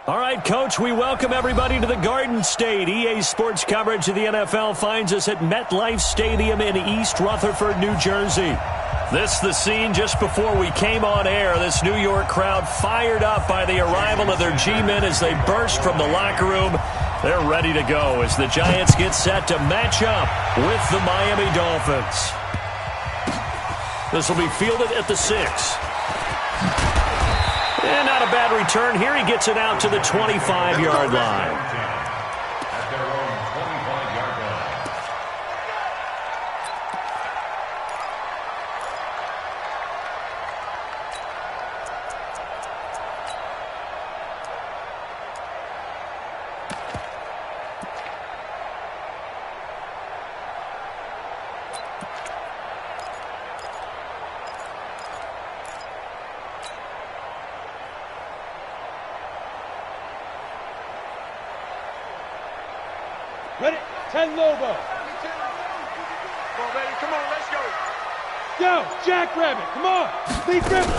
All right, Coach, we welcome everybody to the Garden State. EA Sports coverage of the NFL finds us at MetLife Stadium in East Rutherford, New Jersey. This the scene just before we came on air. This New York crowd fired up by the arrival of their G-men as they burst from the locker room. They're ready to go as the Giants get set to match up with the Miami Dolphins. This will be fielded at the 6. And not a bad return here. He gets it out to the 25-yard line. Ready? 10 Lobo. Come on, baby. Come on, let's go. Yo, Jackrabbit. Come on. Lead River.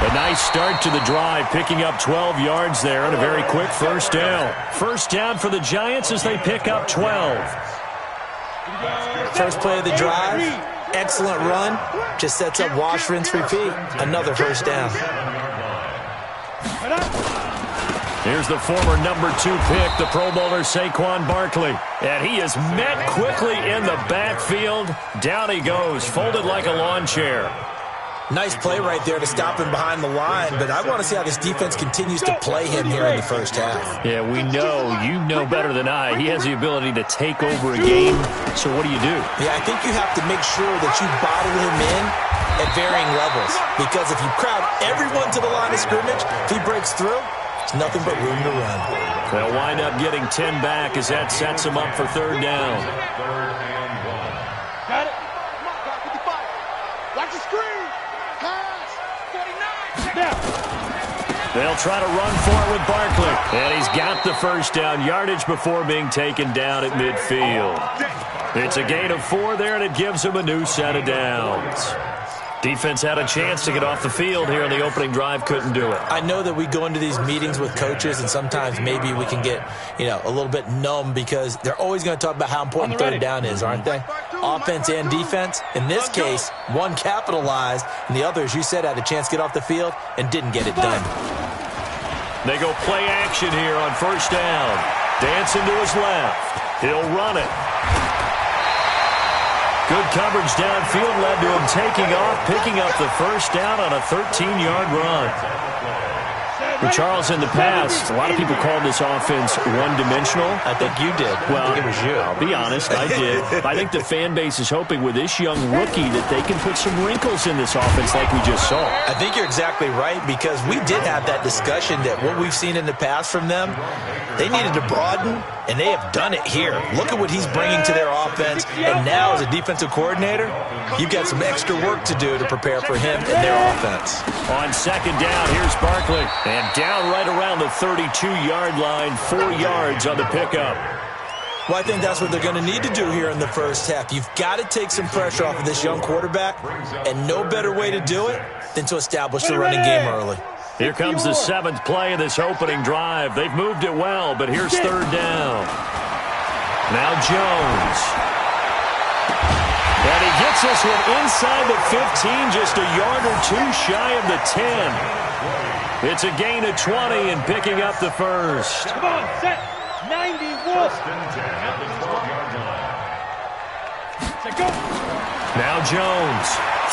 A nice start to the drive, picking up 12 yards there and a very quick first down. First down for the Giants as they pick up 12. First play of the drive. Excellent run. Just sets up wash, rinse, repeat. Another first down. Here's the former number 2 pick, the Pro Bowler Saquon Barkley. And he is met quickly in the backfield. Down he goes, folded like a lawn chair. Nice play right there to stop him behind the line, but I want to see how this defense continues to play him here in the first half. Yeah, we know, you know better than I, he has the ability to take over a game. So what do? Yeah, I think you have to make sure that you bottle him in at varying levels, because if you crowd everyone to the line of scrimmage, if he breaks through, it's nothing but room to run. They'll wind up getting 10 back as that sets them up for third down. Got it. Watch the screen. Pass. 49. Now. They'll try to run for it with Barkley. And he's got the first down, yardage before being taken down at midfield. It's a gain of 4 there, and it gives him a new set of downs. Defense had a chance to get off the field here in the opening drive, couldn't do it. I know that we go into these meetings with coaches, and sometimes maybe we can get, a little bit numb because they're always going to talk about how important third down is, aren't they? Offense and defense. In this case, one capitalized, and the other, as you said, had a chance to get off the field and didn't get it done. They go play action here on first down. Dancing to his left. He'll run it. Good coverage downfield led to him taking off, picking up the first down on a 13-yard run. Well, Charles, in the past, a lot of people called this offense one-dimensional. I think you did. Well, I think it was you. I'll be honest, I did. I think the fan base is hoping with this young rookie that they can put some wrinkles in this offense like we just saw. I think you're exactly right, because we did have that discussion that what we've seen in the past from them, they needed to broaden, and they have done it here. Look at what he's bringing to their offense, and now as a defensive coordinator, you've got some extra work to do to prepare for him and their offense. On second down, here's Barkley, and down right around the 32-yard line, 4 yards on the pickup. Well, I think that's what they're going to need to do here in the first half. You've got to take some pressure off of this young quarterback, and no better way to do it than to establish the running game early. Here comes the 7th play of this opening drive. They've moved it well, but here's third down. Now Jones. And he gets this one inside the 15, just a yard or 2 shy of the 10. It's a gain of 20 and picking up the first. Come on, set. 91. Now Jones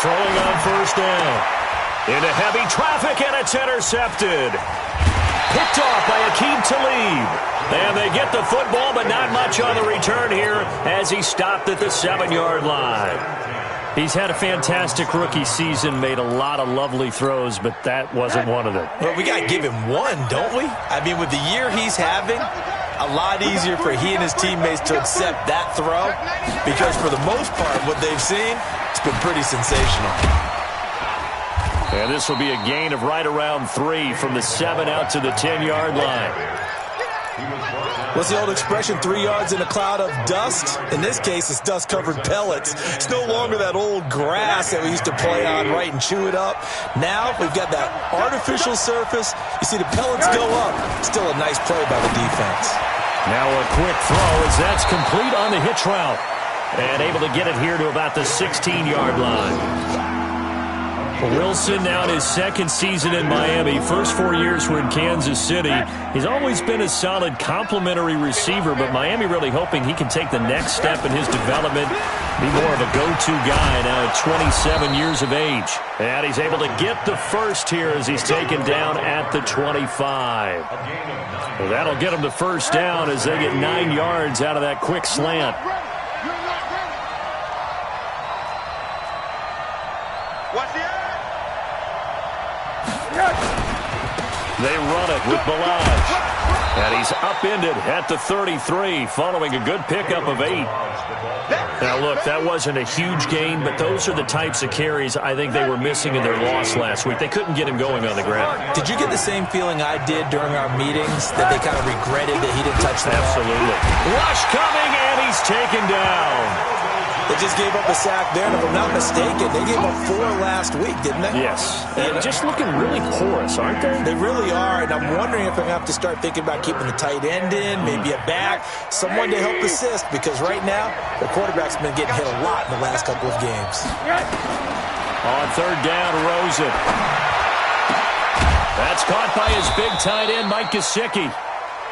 throwing on first down. Into heavy traffic, and it's intercepted. Picked off by Aqib Talib. And they get the football, but not much on the return here as he stopped at the 7-yard line. He's had a fantastic rookie season, made a lot of lovely throws, but that wasn't one of them. Well, we got to give him one, don't we? I mean, with the year he's having, a lot easier for he and his teammates to accept that throw, because for the most part, what they've seen, it's been pretty sensational. And this will be a gain of right around 3 from the 7 out to the 10-yard line. What's the old expression, 3 yards in a cloud of dust? In this case, it's dust-covered pellets. It's no longer that old grass that we used to play on, right, and chew it up. Now we've got that artificial surface. You see the pellets go up. Still a nice play by the defense. Now a quick throw as that's complete on the hitch route. And able to get it here to about the 16-yard line. Wilson now in his second season in Miami. First 4 years were in Kansas City. He's always been a solid complementary receiver, but Miami really hoping he can take the next step in his development, be more of a go-to guy now at 27 years of age. And he's able to get the first here as he's taken down at the 25. Well, that'll get him the first down as they get 9 yards out of that quick slant. They run it with Balaj. And he's upended at the 33 following a good pickup of 8. Now, look, that wasn't a huge gain, but those are the types of carries I think they were missing in their loss last week. They couldn't get him going on the ground. Did you get the same feeling I did during our meetings, that they kind of regretted that he didn't touch the ball? Absolutely. Rush coming, and he's taken down. They just gave up a sack there, and if I'm not mistaken, they gave up 4 last week, didn't they? Yes. And just looking really porous, aren't they? They really are, and I'm wondering if I'm going to have to start thinking about keeping the tight end in, maybe a back, someone to help assist, because right now, the quarterback's been getting hit a lot in the last couple of games. On third down, Rosen. That's caught by his big tight end, Mike Gesicki.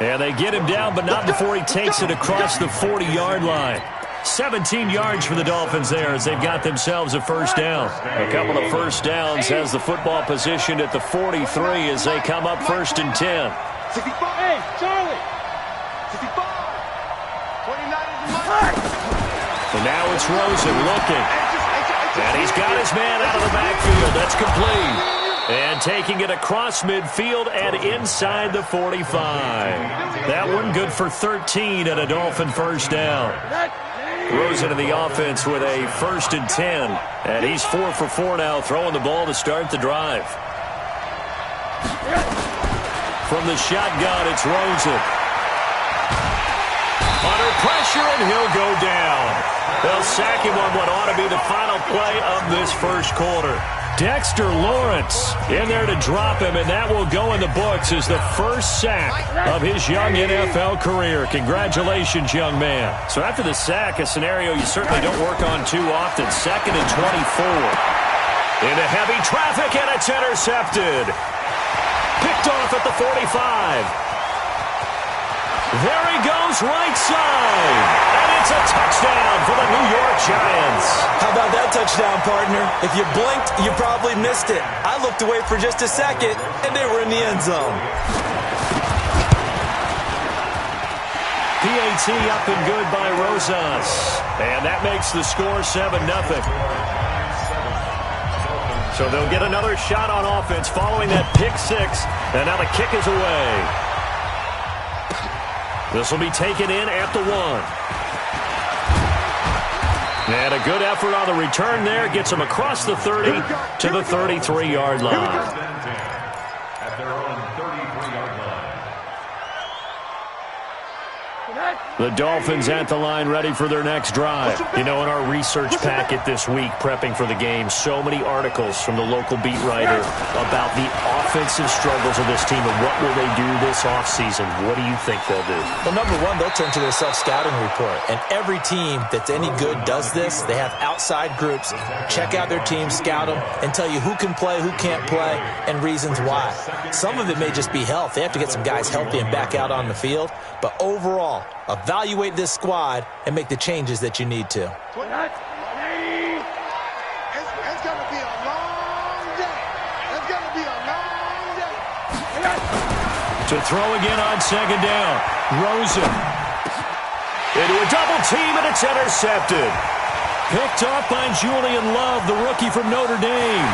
And they get him down, but not before he takes it across the 40-yard line. 17 yards for the Dolphins there as they've got themselves a first down. A couple of first downs has the football positioned at the 43 as they come up first and 10. 65. Hey, Charlie. 65. 29 is mine. So now it's Rosen looking. And he's got his man out of the backfield. That's complete. And taking it across midfield and inside the 45. That one good for 13 at a Dolphin first down. Rosen in the offense with a first and 10. And he's 4 for 4 now, throwing the ball to start the drive. From the shotgun, it's Rosen. Under pressure, and he'll go down. They'll sack him on what ought to be the final play of this first quarter. Dexter Lawrence in there to drop him, and that will go in the books as the first sack of his young NFL career. Congratulations, young man. So after the sack, a scenario you certainly don't work on too often. 2nd and 24. Into heavy traffic, and it's intercepted. Picked off at the 45. There he goes, right side. And it's a touchdown for the New York Giants. How about that touchdown, partner? If you blinked, you probably missed it. I looked away for just a second, and they were in the end zone. PAT up and good by Rosas. And that makes the score 7-0. So they'll get another shot on offense following that pick 6. And now the kick is away. This will be taken in at the 1. And a good effort on the return there. Gets him across the 30 to the 33-yard line. The Dolphins at the line ready for their next drive. You know, in our research packet this week, prepping for the game, so many articles from the local beat writer about the offensive struggles of this team and what will they do this offseason. What do you think they'll do? Well, number one, they'll turn to their self-scouting report. And every team that's any good does this. They have outside groups. Check out their team, scout them, and tell you who can play, who can't play, and reasons why. Some of it may just be health. They have to get some guys healthy and back out on the field. But overall, evaluate this squad and make the changes that you need to. It's going to be a long day. It's going to be a long day. To throw again on second down. Rosen. Into a double team, and it's intercepted. Picked off by Julian Love, the rookie from Notre Dame.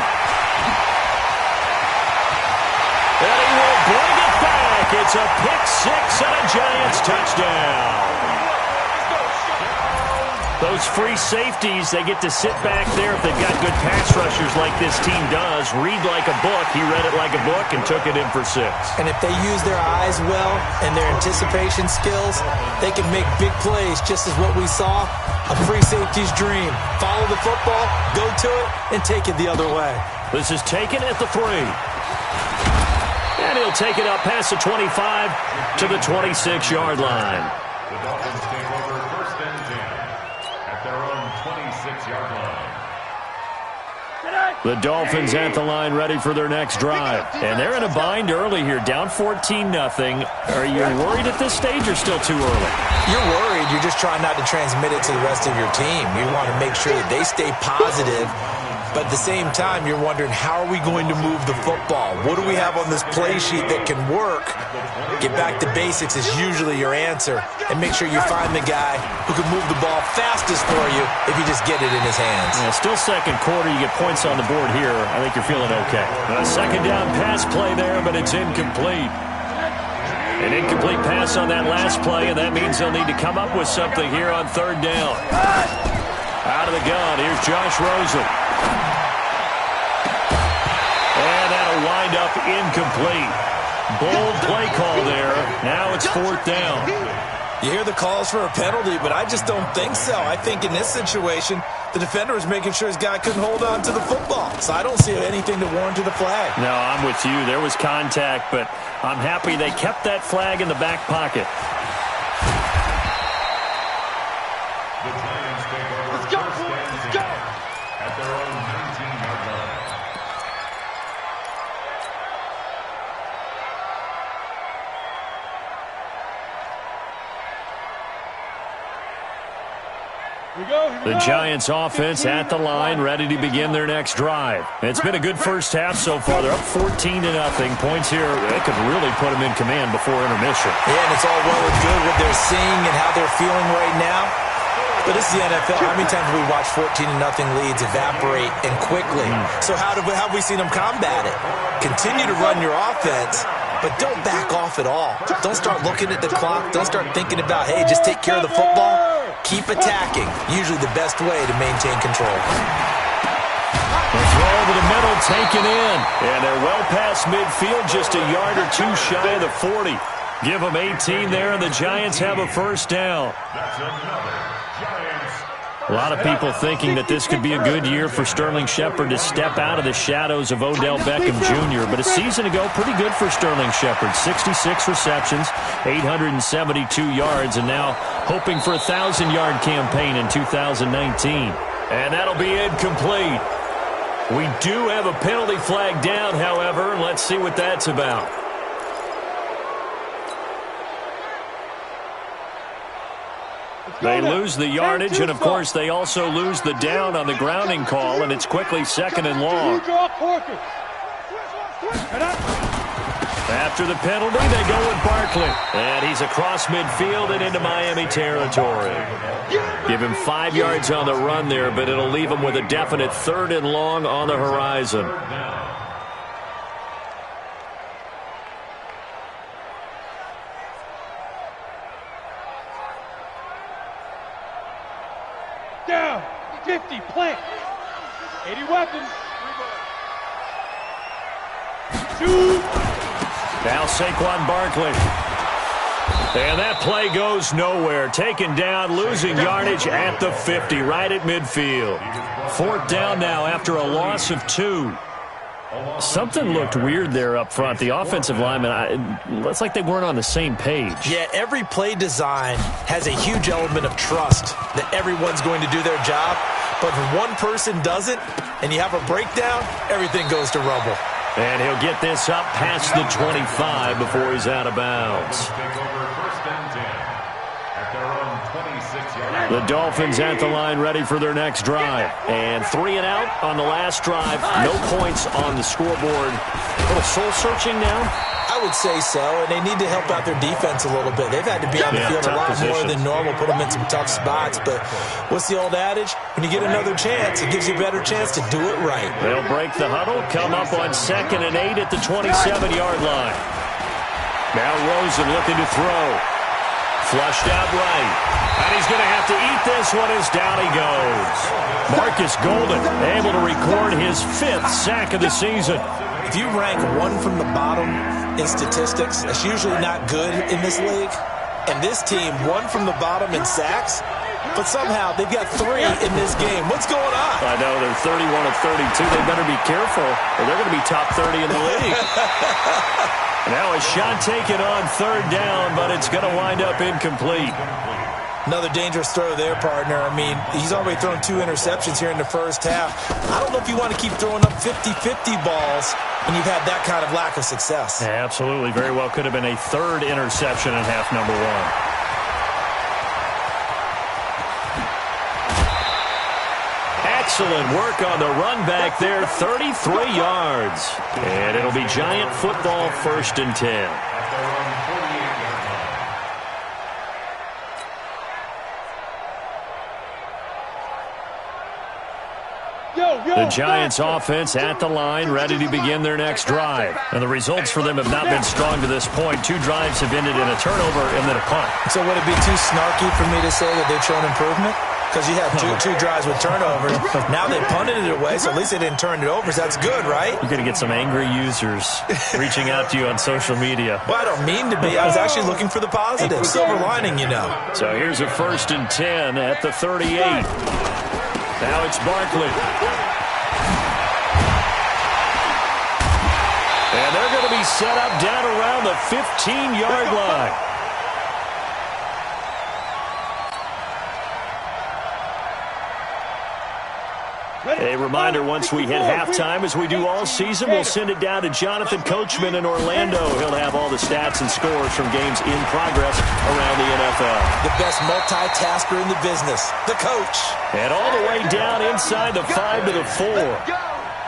And he will bring it back. It's a pick 6 and a Giants touchdown. Those free safeties, they get to sit back there if they've got good pass rushers like this team does. Read like a book. He read it like a book and took it in for 6. And if they use their eyes well and their anticipation skills, they can make big plays, just as what we saw. A free safety's dream. Follow the football, go to it, and take it the other way. This is taken at the 3. And he'll take it up past the 25 to the 26-yard line. The Dolphins take over 1st and 10 at their own 26-yard line. The Dolphins at the line ready for their next drive. And they're in a bind early here, down 14-0. Are you worried at this stage or still too early? You're worried. You're just trying not to transmit it to the rest of your team. You want to make sure that they stay positive. But at the same time, you're wondering, how are we going to move the football? What do we have on this play sheet that can work? Get back to basics is usually your answer. And make sure you find the guy who can move the ball fastest for you if you just get it in his hands. Yeah, still second quarter. You get points on the board here. I think you're feeling okay. A second down pass play there, but it's incomplete. An incomplete pass on that last play, and that means they'll need to come up with something here on 3rd down. Out of the gun, here's Josh Rosen. And that'll wind up incomplete. Bold play call there. Now it's 4th down. You hear the calls for a penalty, but I just don't think so. I think in this situation, the defender was making sure his guy couldn't hold on to the football. So I don't see anything to warrant to the flag. No, I'm with you. There was contact, but I'm happy they kept that flag in the back pocket. The Giants take over 1st and 10 at their own 19-yard line. The Giants offense at the line, ready to begin their next drive. It's been a good first half so far. They're up 14-0. Points here, they could really put them in command before intermission. Yeah, and it's all well and good what they're seeing and how they're feeling right now. But this is the NFL. How many times have we watched 14-0 leads evaporate and quickly? So how have we seen them combat it? Continue to run your offense, but don't back off at all. Don't start looking at the clock. Don't start thinking about, hey, just take care of the football. Keep attacking. Usually the best way to maintain control. The throw over the middle, taken in. And they're well past midfield, just a yard or two shy of the 40. Give them 18 there, and the Giants have a 1st down. That's another Giants. A lot of people thinking that this could be a good year for Sterling Shepard to step out of the shadows of Odell Beckham Jr. But a season ago, pretty good for Sterling Shepard. 66 receptions, 872 yards, and now hoping for a 1,000-yard campaign in 2019. And that'll be incomplete. We do have a penalty flag down, however. Let's see what that's about. They lose the yardage, and, of course, they also lose the down on the grounding call, and it's quickly 2nd and long. After the penalty, they go with Barkley. And he's across midfield and into Miami territory. Give him 5 yards on the run there, but it'll leave him with a definite 3rd and long on the horizon. Down. 50. Plant. 80 weapons. Shoot. Now Saquon Barkley. And that play goes nowhere. Taken down, losing yardage at the 50, right at midfield. 4th down now after a loss of 2. Something looked weird there up front. The offensive linemen, it's like they weren't on the same page. Yeah, every play design has a huge element of trust that everyone's going to do their job. But if one person doesn't and you have a breakdown, everything goes to rubble. And he'll get this up past the 25 before he's out of bounds. The Dolphins at the line ready for their next drive. And 3 and out on the last drive. No points on the scoreboard. A little soul-searching now? I would say so, and they need to help out their defense a little bit. They've had to be on the field a lot more than normal, put them in some tough spots. But what's the old adage? When you get another chance, it gives you a better chance to do it right. They'll break the huddle, come up on 2nd and 8 at the 27-yard line. Now Rosen looking to throw. Flushed out right. And he's going to have to eat this one as down he goes. Marcus Golden able to record his 5th sack of the season. If you rank one from the bottom in statistics, that's usually not good in this league. And this team, one from the bottom in sacks, but somehow they've got 3 in this game. What's going on? I know, they're 31 of 32. They better be careful, or they're going to be top 30 in the league. Now a shot taken on 3rd down, but it's going to wind up incomplete. Another dangerous throw there, partner. I mean, he's already thrown 2 interceptions here in the first half. I don't know if you want to keep throwing up 50-50 balls when you've had that kind of lack of success. Yeah, absolutely. Very well could have been a 3rd interception in half number 1. Excellent work on the run back there, 33 yards. And it'll be Giant football, 1st and 10. The Giants offense at the line, ready to begin their next drive. And the results for them have not been strong to this point. 2 drives have ended in a turnover and then a punt. So would it be too snarky for me to say that they've shown improvement? Because you had two drives with turnovers. Now they punted it away, so at least they didn't turn it over. So that's good, right? You're going to get some angry users reaching out to you on social media. Well, I don't mean to be. I was actually looking for the positive. Silver lining, you know. So here's a 1st and 10 at the 38. Now it's Barkley. And they're going to be set up down around the 15-yard line. A reminder, once we hit halftime, as we do all season, we'll send it down to Jonathan Coachman in Orlando. He'll have all the stats and scores from games in progress around the NFL. The best multitasker in the business, the coach. And all the way down inside the 5 to the 4.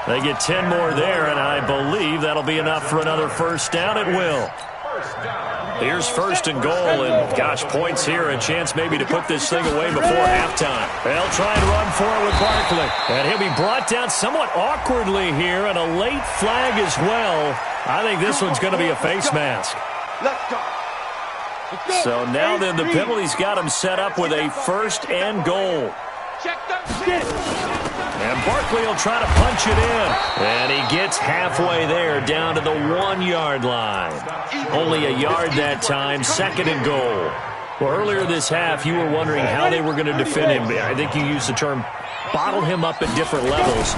They get 10 more there, and I believe that'll be enough for another 1st down. It will. Here's 1st and goal, and gosh, points here, a chance maybe to put this thing away before halftime. They'll try and run for it with Barkley, and he'll be brought down somewhat awkwardly here, and a late flag as well. I think this one's going to be a face mask. So now then, the penalty's got him set up with a 1st and goal. And Barkley will try to punch it in. And he gets halfway there, down to the 1-yard line. Only a yard that time, 2nd and goal. Well, earlier this half, you were wondering how they were going to defend him. I think you used the term bottle him up at different levels.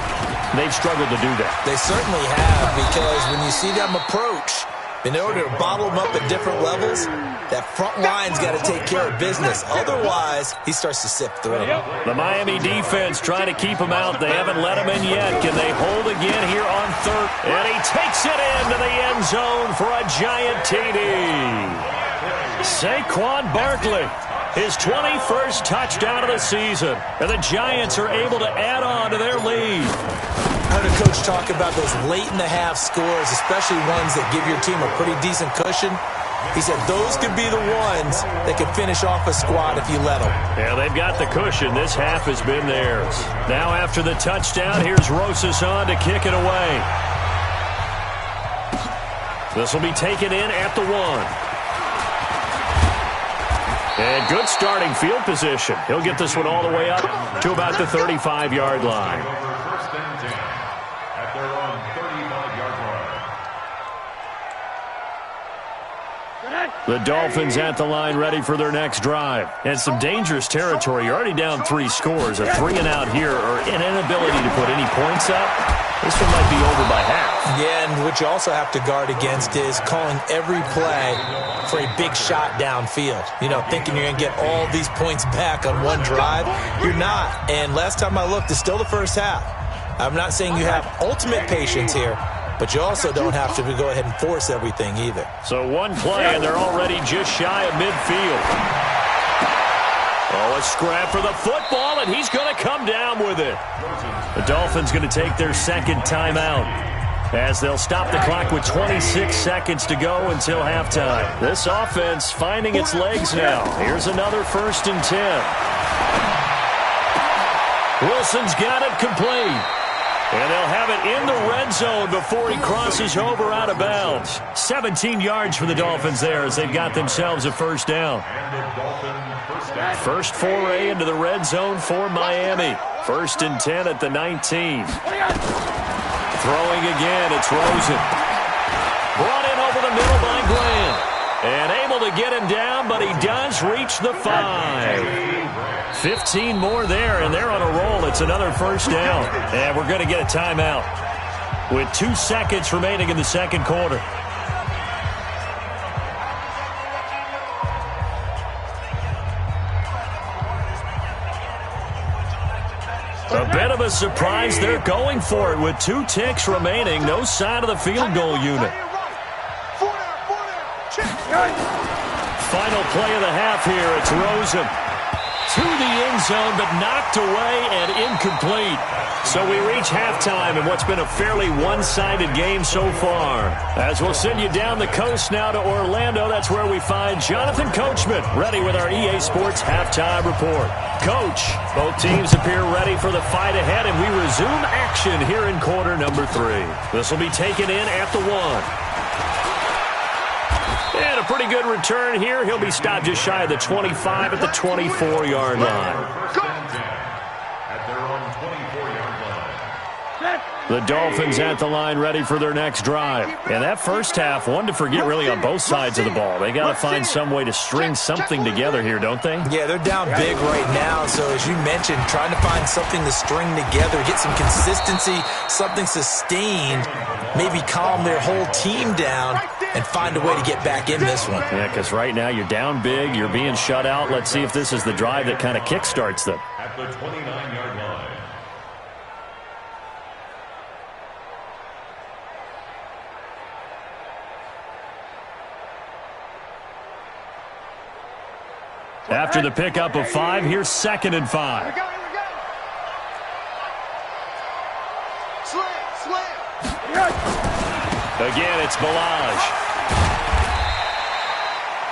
They've struggled to do that. They certainly have, because when you see them approach, in order to bottle him up at different levels, that front line's got to take care of business. Otherwise, he starts to sift through. The Miami defense trying to keep him out. They haven't let him in yet. Can they hold again here on 3rd? And he takes it into the end zone for a Giant TD. Saquon Barkley, his 21st touchdown of the season. And the Giants are able to add on to their lead. I heard a coach talk about those late-in-the-half scores, especially ones that give your team a pretty decent cushion. He said those could be the ones that could finish off a squad if you let them. Yeah, they've got the cushion. This half has been theirs. Now after the touchdown, here's Rosas on to kick it away. This will be taken in at the 1. And good starting field position. He'll get this one all the way up to about the 35-yard line. At their own 35-yard line. The Dolphins at the line, ready for their next drive. And some dangerous territory. You're already down 3 scores. A 3-and-out here, or an inability to put any points up. This one might be over by half. Yeah, and what you also have to guard against is calling every play for a big shot downfield. You know, thinking you're going to get all these points back on one drive. You're not. And last time I looked, it's still the first half. I'm not saying you have ultimate patience here, but you also don't have to go ahead and force everything either. So one play, and they're already just shy of midfield. Oh, a scrap for the football, and he's going to come down with it. The Dolphins going to take their 2nd timeout, as they'll stop the clock with 26 seconds to go until halftime. This offense finding its legs now. Here's another 1st and 10. Wilson's got it complete. And they'll have it in the red zone before he crosses over out of bounds. 17 yards for the Dolphins there as they've got themselves a first down. First foray into the red zone for Miami. 1st and 10 at the 19. Throwing again, it's Rosen. Brought in over the middle by Glenn. And able to get him down, but he does reach the 5. 15 more there, and they're on a roll. It's another first down. And we're going to get a timeout with 2 seconds remaining in the second quarter. A bit of a surprise. They're going for it with 2 ticks remaining. No sign of the field goal unit. Final play of the half here. It's Rosen to the end zone, but knocked away and incomplete. So we reach halftime in what's been a fairly one-sided game so far. As we'll send you down the coast now to Orlando, that's where we find Jonathan Coachman ready with our EA Sports halftime report. Coach, both teams appear ready for the fight ahead, and we resume action here in quarter number 3. This will be taken in at the 1. And a pretty good return here. He'll be stopped just shy of the 25 at the 24-yard line. The Dolphins at the line ready for their next drive. And that first half, one to forget really on both sides of the ball. They got to find some way to string something together here, don't they? Yeah, they're down big right now. So as you mentioned, trying to find something to string together, get some consistency, something sustained, maybe calm their whole team down and find a way to get back in this one. Yeah, because right now you're down big, you're being shut out. Let's see if this is the drive that kind of kickstarts them. At the 29-yard line. After the pickup of 5, here's 2nd and 5. Again, it's Balaj.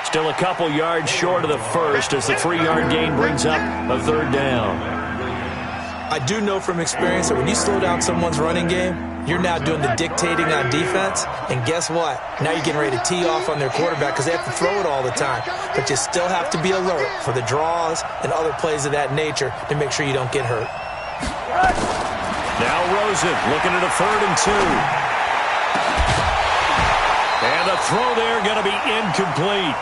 Still a couple yards short of the first as the 3-yard gain brings up a 3rd down. I do know from experience that when you slow down someone's running game, you're now doing the dictating on defense, and guess what? Now you're getting ready to tee off on their quarterback because they have to throw it all the time. But you still have to be alert for the draws and other plays of that nature to make sure you don't get hurt. Now Rosen looking at a 3rd and 2. And the throw there going to be incomplete.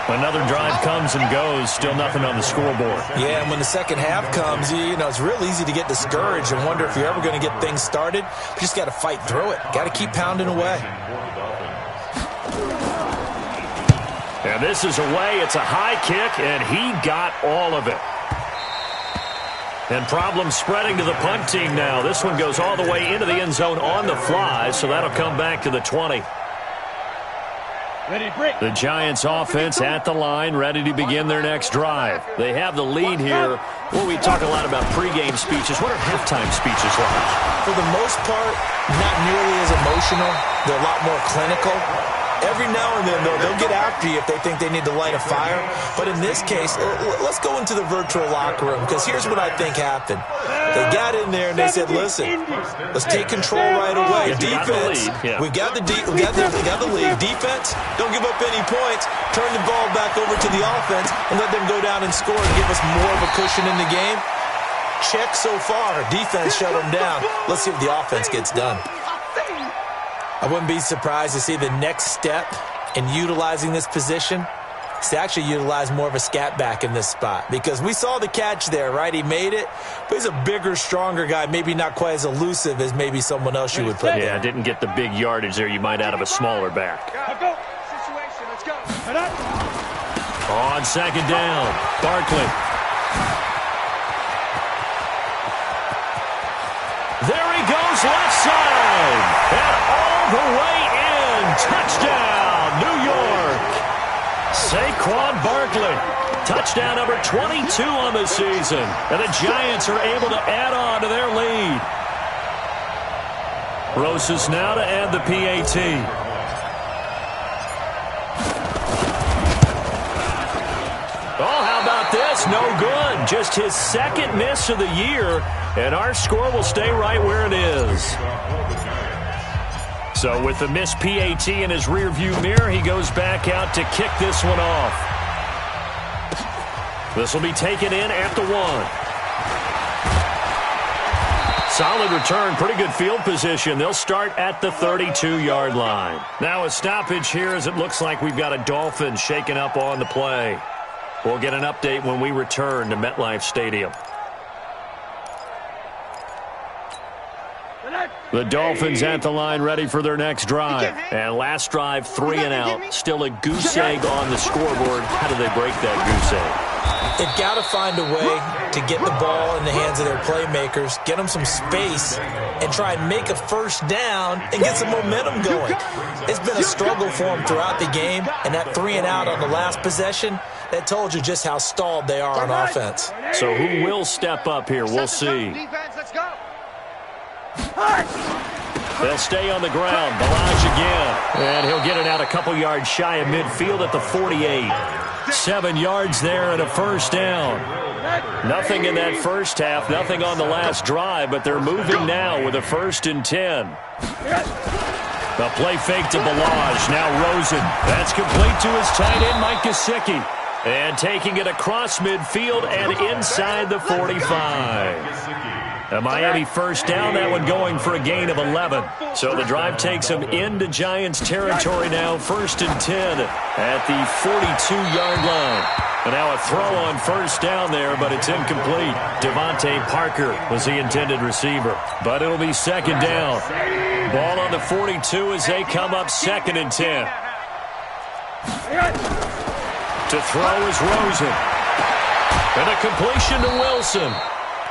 Another drive comes and goes. Still nothing on the scoreboard. Yeah, and when the second half comes, you know, it's real easy to get discouraged and wonder if you're ever going to get things started. You just got to fight through it. Got to keep pounding away. And this is away. It's a high kick, and he got all of it. And problems spreading to the punt team now. This one goes all the way into the end zone on the fly, so that'll come back to the 20. The Giants offense at the line, ready to begin their next drive. They have the lead here. Well, we talk a lot about pregame speeches. What are halftime speeches like? For the most part, not nearly as emotional. They're a lot more clinical. Every now and then, though, they'll get after you if they think they need to light a fire. But in this case, let's go into the virtual locker room, because here's what I think happened. They got in there and they said, listen, let's take control right away. Defense, we got the lead. Defense, don't give up any points. Turn the ball back over to the offense and let them go down and score and give us more of a cushion in the game. Check so far. Defense shut them down. Let's see if the offense gets done. I wouldn't be surprised to see the next step in utilizing this position is to actually utilize more of a scat back in this spot, because we saw the catch there, right? He made it, but he's a bigger, stronger guy, maybe not quite as elusive as maybe someone else you would put in. Yeah, didn't get the big yardage there you might out of a smaller back. Let's go. On 2nd down, Barkley. There he goes, left side. And all the way in. Touchdown, New York. Saquon Barkley. Touchdown number 22 on the season. And the Giants are able to add on to their lead. Rosas now to add the PAT. Oh, how about this? No good. Just his 2nd miss of the year. And our score will stay right where it is. So with the missed PAT in his rearview mirror, he goes back out to kick this one off. This will be taken in at the 1. Solid return, pretty good field position. They'll start at the 32-yard line. Now a stoppage here as it looks like we've got a Dolphin shaken up on the play. We'll get an update when we return to MetLife Stadium. The Dolphins at the line ready for their next drive. And last drive, 3 and out. Still a goose egg on the scoreboard. How do they break that goose egg? They've got to find a way to get the ball in the hands of their playmakers, get them some space, and try and make a first down and get some momentum going. It's been a struggle for them throughout the game, and that 3 and out on the last possession, that told you just how stalled they are on offense. So who will step up here? We'll see. They'll stay on the ground. Balaj again. And he'll get it out a couple yards shy of midfield at the 48. 7 yards there and a first down. Nothing in that first half, nothing on the last drive, but they're moving now with a 1st and 10. The play fake to Balaj. Now Rosen. That's complete to his tight end, Mike Gesicki. And taking it across midfield and inside the 45. A Miami first down, that one going for a gain of 11. So the drive takes them into Giants territory now, 1st and 10 at the 42-yard line. And now a throw on first down there, but it's incomplete. Devontae Parker was the intended receiver, but it'll be 2nd down. Ball on the 42 as they come up 2nd and 10. To throw is Rosen. And a completion to Wilson.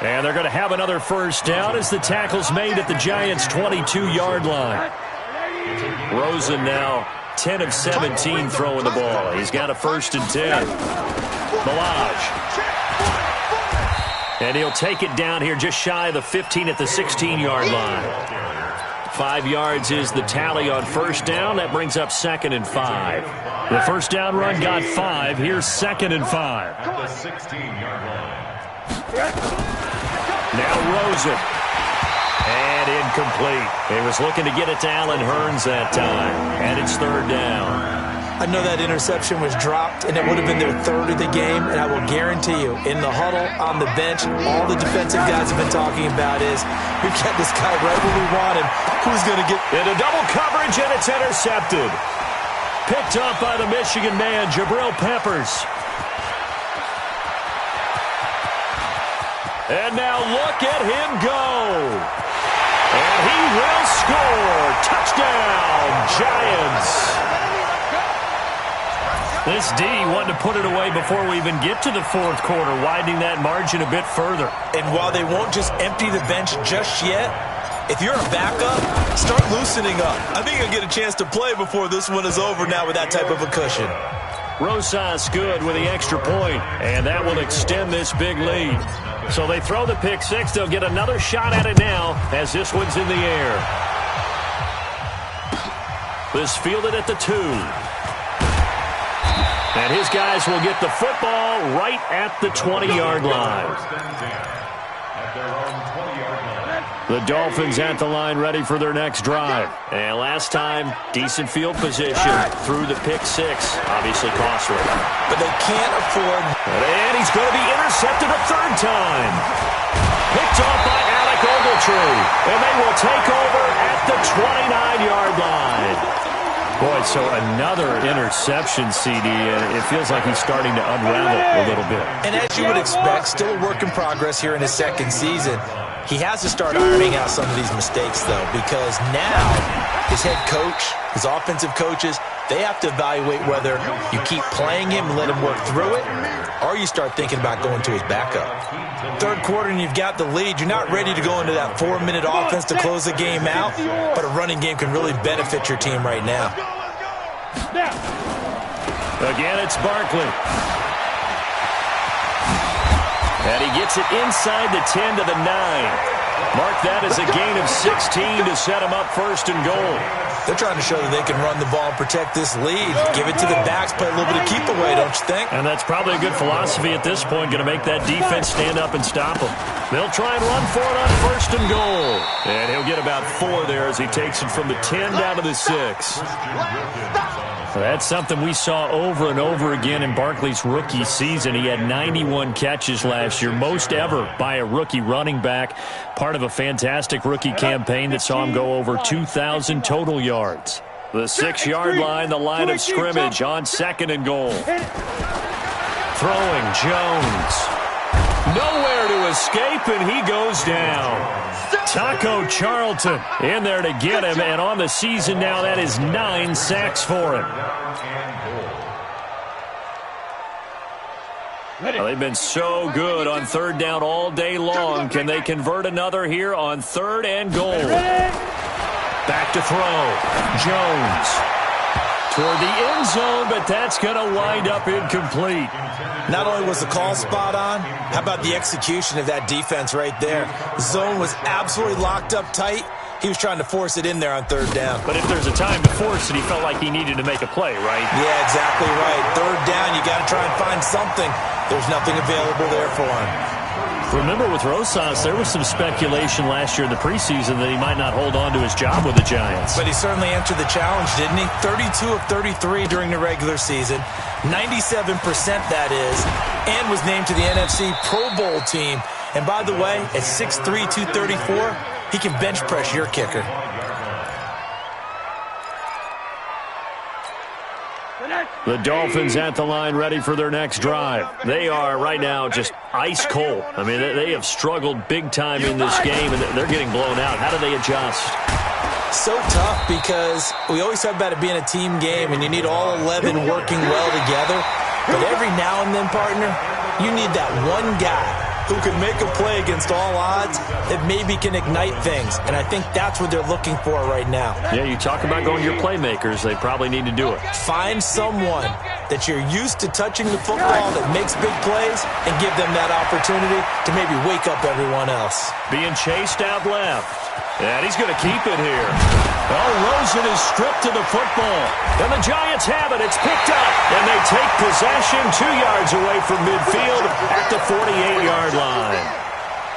And they're going to have another first down as the tackle's made at the Giants' 22-yard line. Rosen now 10 of 17 throwing the ball. He's got a 1st and 10. Balaj. And he'll take it down here just shy of the 15 at the 16-yard line. 5 yards is the tally on first down. That brings up 2nd and 5. The first down run got 5. Here's 2nd and 5. At the 16-yard line. Now Rosen. And incomplete. He was looking to get it to Allen Hurns that time. And it's 3rd down. I know that interception was dropped, and it would have been their 3rd of the game, and I will guarantee you, in the huddle, on the bench, all the defensive guys have been talking about is, we kept this guy right where we want him. Who's going to get... Into double coverage, and it's intercepted. Picked up by the Michigan man, Jabril Peppers. And now look at him go. And he will score. Touchdown, Giants. This D wanted to put it away before we even get to the 4th quarter, widening that margin a bit further. And while they won't just empty the bench just yet, if you're a backup, start loosening up. I think you'll get a chance to play before this one is over now with that type of a cushion. Rosas good with the extra point, and that will extend this big lead. So they throw the pick 6. They'll get another shot at it now as this one's in the air. This fielded at the 2. And his guys will get the football right at the 20-yard line. The Dolphins at the line ready for their next drive. And last time, decent field position through the pick 6. Obviously costly. But they can't afford... And he's going to be intercepted a 3rd time. Picked off by Alec Ogletree. And they will take over at the 29-yard line. Boy, so another interception, CD, and it feels like he's starting to unravel a little bit. And as you would expect, still a work in progress here in his 2nd season. He has to start ironing out some of these mistakes, though, because now his head coach, his offensive coaches, they have to evaluate whether you keep playing him and let him work through it, or you start thinking about going to his backup. 3rd quarter and you've got the lead. You're not ready to go into that 4-minute offense to close the game out, but a running game can really benefit your team right now. Again, it's Barkley. And he gets it inside the 10 to the 9. Mark that as a gain of 16 to set him up first and goal. They're trying to show that they can run the ball and protect this lead. Give it to the backs, play a little bit of keep away, don't you think? And that's probably a good philosophy at this point, going to make that defense stand up and stop them. They'll try and run for it on first and goal. And he'll get about 4 there as he takes it from the 10 down to the 6. That's something we saw over and over again in Barkley's rookie season. He had 91 catches last year, most ever by a rookie running back, part of a fantastic rookie campaign that saw him go over 2,000 total yards. The 6-yard line, the line of scrimmage on second and goal. Throwing Jones. Nowhere to escape, and he goes down. Taco Charlton in there to get him, and on the season now, that is 9 sacks for him. Well, they've been so good on third down all day long. Can they convert another here on third and goal? Back to throw. Jones toward the end zone, but that's going to wind up incomplete. Not only was the call spot on, how about the execution of that defense right there? The zone was absolutely locked up tight. He was trying to force it in there on third down. But if there's a time to force it, he felt like he needed to make a play, right? Yeah, exactly right. Third down, you got to try and find something. There's nothing available there for him. Remember with Rosas, there was some speculation last year in the preseason that he might not hold on to his job with the Giants. But he certainly answered the challenge, didn't he? 32 of 33 during the regular season. 97% that is. And was named to the NFC Pro Bowl team. And by the way, at 6'3", 234, he can bench press your kicker. The Dolphins at the line ready for their next drive. They are right now just ice cold. I mean, they have struggled big time in this game, and they're getting blown out. How do they adjust? So tough because we always talk about it being a team game, and you need all 11 working well together. But every now and then, partner, you need that one guy who can make a play against all odds that maybe can ignite things. And I think that's what they're looking for right now. Yeah, you talk about going to your playmakers. They probably need to do it. Find someone that you're used to touching the football that makes big plays and give them that opportunity to maybe wake up everyone else. Being chased out left. And he's going to keep it here. Oh, Rosen is stripped to the football. And the Giants have it. It's picked up. And they take possession 2 yards away from midfield at the 48-yard line.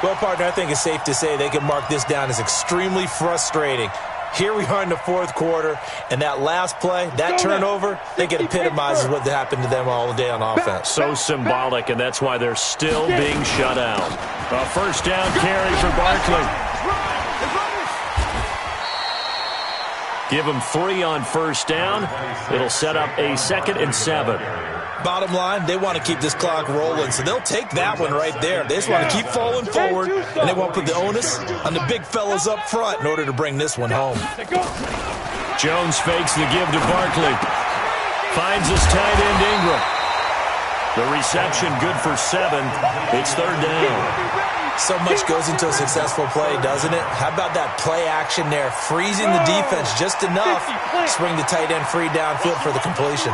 Well, partner, I think it's safe to say they can mark this down as extremely frustrating. Here we are in the fourth quarter, and that last play, that turnover, I think it epitomizes what happened to them all day on offense. So symbolic, and that's why they're still being shut out. A first down carry for Barkley. Give him 3 on first down. It'll set up a 2nd and 7. Bottom line, they want to keep this clock rolling, so they'll take that one right there. They just want to keep falling forward, and they want to put the onus on the big fellas up front in order to bring this one home. Jones fakes the give to Barkley. Finds his tight end Ingram. The reception good for 7. It's third down. So much goes into a successful play, doesn't it? How about that play action there, freezing the defense just enough to bring the tight end free downfield for the completion.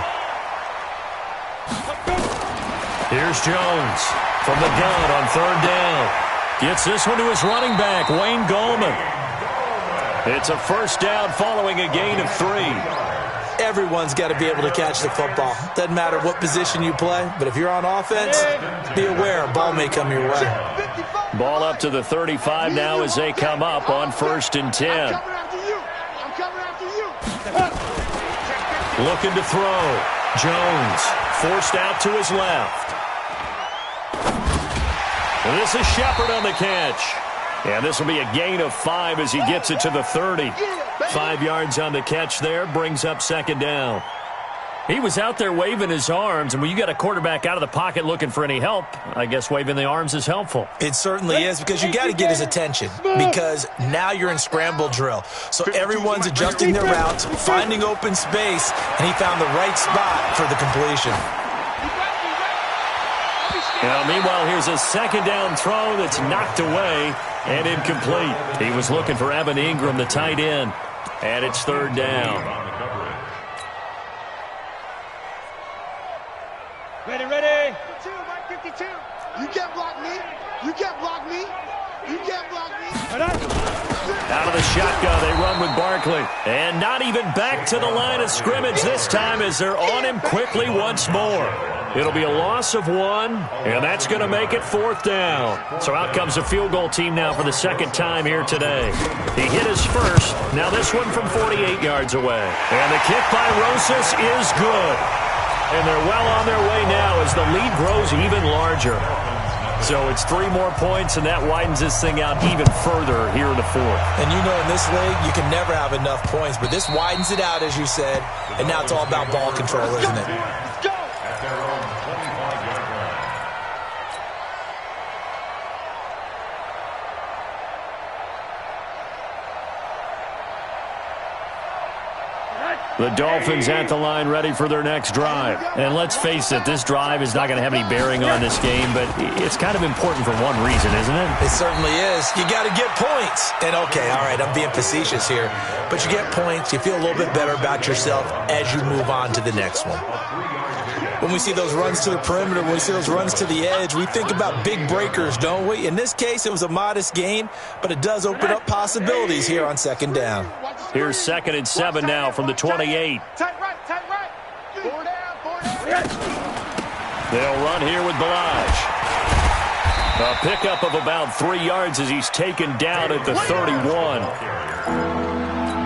Here's Jones from the gun on third down. Gets this one to his running back, Wayne Gallman. It's a first down following a gain of 3. Everyone's got to be able to catch the football. Doesn't matter what position you play, but if you're on offense, be aware a ball may come your way. Ball up to the 35 now as they come up on 1st and 10. Looking to throw. Jones forced out to his left. And this is Shepard on the catch. And this will be a gain of 5 as he gets it to the 30. 5 yards on the catch there, brings up 2nd down. He was out there waving his arms, and when you got a quarterback out of the pocket looking for any help, I guess waving the arms is helpful. It certainly is, because you got to get his attention, because now you're in scramble drill. So everyone's adjusting their routes, finding open space, and he found the right spot for the completion. Now, meanwhile, here's a 2nd down throw that's knocked away and incomplete. He was looking for Evan Ingram, the tight end, and it's 3rd down. Ready. 52. You can't block me. You can't block me. You can't block me. Out of the shotgun, they run with Barkley. And not even back to the line of scrimmage this time as they're on him quickly once more. It'll be a loss of 1, and that's going to make it 4th down. So out comes a field goal team now for the second time here today. He hit his first. Now this one from 48 yards away. And the kick by Rosas is good. And they're well on their way now as the lead grows even larger. So it's 3 more points, and that widens this thing out even further here in the 4th. And you know in this league, you can never have enough points, but this widens it out, as you said, and now it's all about ball control, isn't it? The Dolphins at the line ready for their next drive. And let's face it, this drive is not going to have any bearing on this game, but it's kind of important for one reason, isn't it? It certainly is. You got to get points. And okay, all right, I'm being facetious here, but you get points, you feel a little bit better about yourself as you move on to the next one. When we see those runs to the perimeter, when we see those runs to the edge, we think about big breakers, don't we? In this case, it was a modest gain, but it does open up possibilities here on 2nd down. Here's 2nd and 7 now from the 28. Tight right. 4 down. They'll run here with Balaj. A pickup of about 3 yards as he's taken down at the 31.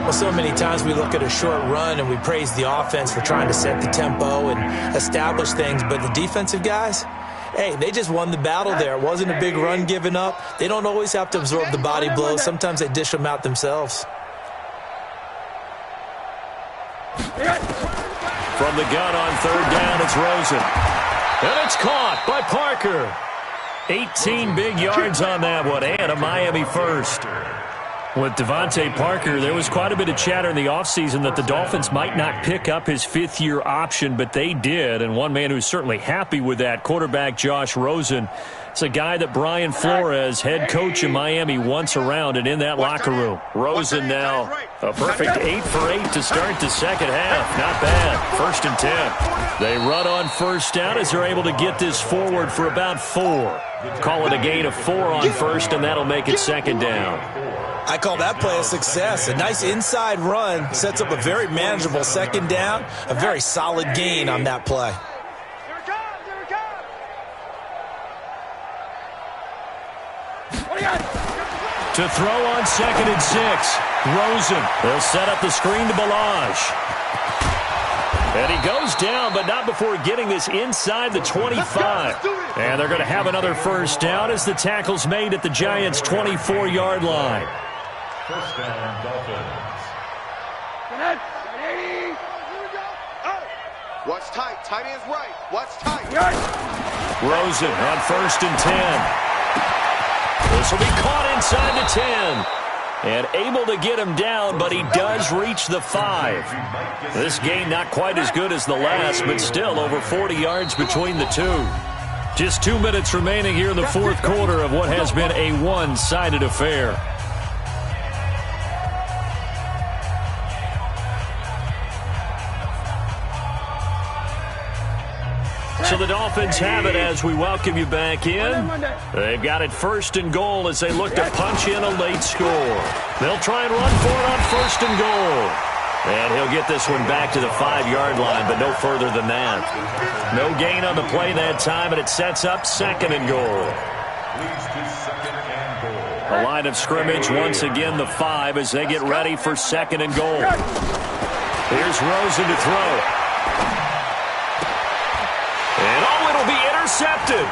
Well, so many times we look at a short run and we praise the offense for trying to set the tempo and establish things, but the defensive guys, hey, they just won the battle there. It wasn't a big run given up. They don't always have to absorb the body blows. Sometimes they dish them out themselves. From the gun on 3rd down, it's Rosen. And it's caught by Parker. 18 big yards on that one, and a Miami first. With Devontae Parker, there was quite a bit of chatter in the offseason that the Dolphins might not pick up his 5th-year option, but they did. And one man who's certainly happy with that, quarterback Josh Rosen. It's a guy that Brian Flores, head coach in Miami, wants around and in that locker room. Rosen now a perfect 8 for 8 to start the second half. Not bad. 1st and 10. They run on 1st down as they're able to get this forward for about 4. Call it a gain of 4 on 1st, and that'll make it 2nd down. I call that play a success. A nice inside run sets up a very manageable 2nd down. A very solid gain on that play. To throw on 2nd and 6. Rosen. They'll set up the screen to Balaj. And he goes down, but not before getting this inside the 25. And they're going to have another 1st down as the tackle's made at the Giants' 24-yard line. 1st down, Dolphins. Watch tight. Tight ends right. Watch tight. Rosen on 1st and 10. This will be caught inside the 10. And able to get him down, but he does reach the 5. This game not quite as good as the last, but still over 40 yards between the two. Just 2 minutes remaining here in the 4th quarter of what has been a one-sided affair. So the Dolphins have it as we welcome you back in. They've got it 1st and goal as they look to punch in a late score. They'll try and run for it on 1st and goal. And he'll get this one back to the 5-yard line, but no further than that. No gain on the play that time, and it sets up 2nd and goal. The line of scrimmage, once again the 5 as they get ready for 2nd and goal. Here's Rosen to throw. And it'll be intercepted.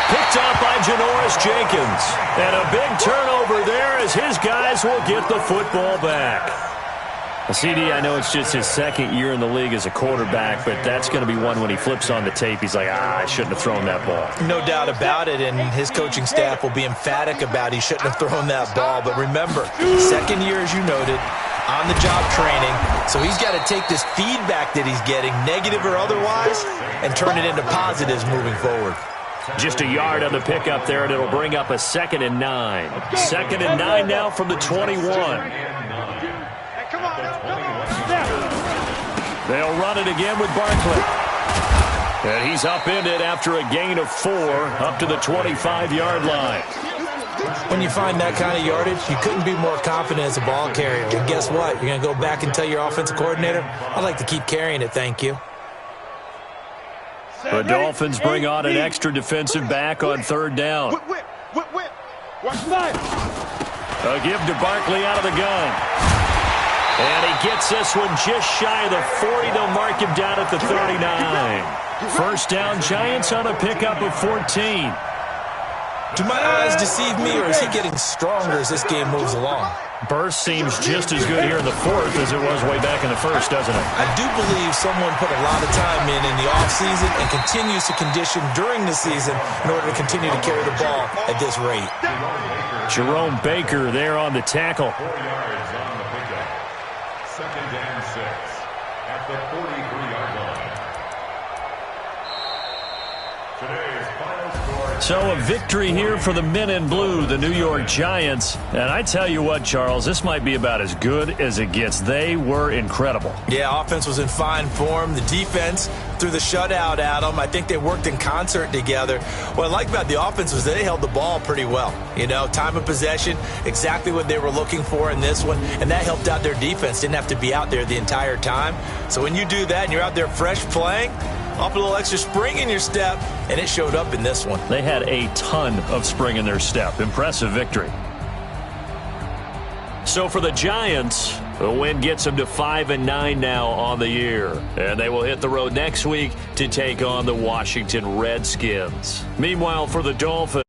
Picked up by Janoris Jenkins. And a big turnover there as his guys will get the football back. CD, I know it's just his 2nd year in the league as a quarterback, but that's going to be one when he flips on the tape. He's like, I shouldn't have thrown that ball. No doubt about it, and his coaching staff will be emphatic about he shouldn't have thrown that ball. But remember, 2nd year, as you noted, on-the-job training, so he's got to take this feedback that he's getting, negative or otherwise, and turn it into positives moving forward. Just a yard on the pickup there, and it'll bring up a 2nd and 9. 2nd and 9 now from the 21. They'll run it again with Barkley. And he's upended after a gain of 4 up to the 25-yard line. When you find that kind of yardage, you couldn't be more confident as a ball carrier. And guess what? You're going to go back and tell your offensive coordinator, I'd like to keep carrying it, thank you. The Dolphins bring on an extra defensive back on third down. Watch fire. A give to Barkley out of the gun. And he gets this one just shy of the 40. They'll mark him down at the 39. First down, Giants on a pickup of 14. Do my eyes deceive me, or is he getting stronger as this game moves along? Burst seems just as good here in the fourth as it was way back in the first, doesn't it? I do believe someone put a lot of time in the offseason and continues to condition during the season in order to continue to carry the ball at this rate. Jerome Baker there on the tackle. 4 yards on the pickup. Second and 6 at the 43-yard line. Today's final score. So a victory here for the men in blue, the New York Giants. And I tell you what, Charles, this might be about as good as it gets. They were incredible. Yeah, offense was in fine form. The defense threw the shutout at them. I think they worked in concert together. What I like about the offense was they held the ball pretty well. You know, time of possession, exactly what they were looking for in this one. And that helped out their defense. Didn't have to be out there the entire time. So when you do that and you're out there fresh playing, off a little extra spring in your step, and it showed up in this one. They had a ton of spring in their step. Impressive victory. So for the Giants, the win gets them to 5-9 now on the year. And they will hit the road next week to take on the Washington Redskins. Meanwhile, for the Dolphins,